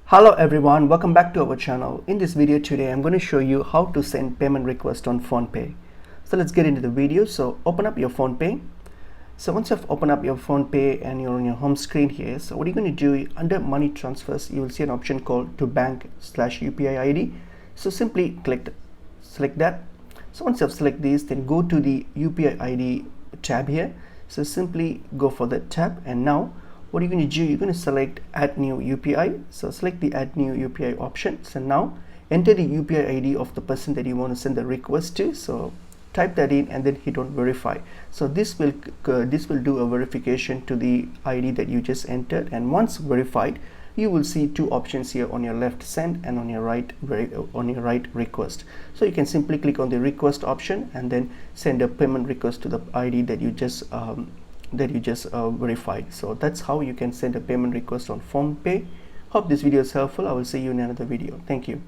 Hello everyone, welcome back to our channel. In this video today I'm going to show you how to send payment request on PhonePe. So let's get into the video. So open up your PhonePe. So once you've opened up your PhonePe and you're on your home screen here, so what you're going to do under money transfers, you will see an option called to bank/UPI ID. So simply select that. So once you've selected this, then go to the UPI ID tab here. So simply go for that tab, and now what you're going to do, you're going to select add new UPI. So select the add new UPI option. So now enter the UPI ID of the person that you want to send the request to. So type that in and then hit on verify. So this will do a verification to the ID that you just entered, and once verified, you will see two options here on your left, send, and on your right request. So you can simply click on the request option and then send a payment request to the ID that you just verified. So that's how you can send a payment request on PhonePe. Hope this video is helpful. I will see you in another video. Thank you.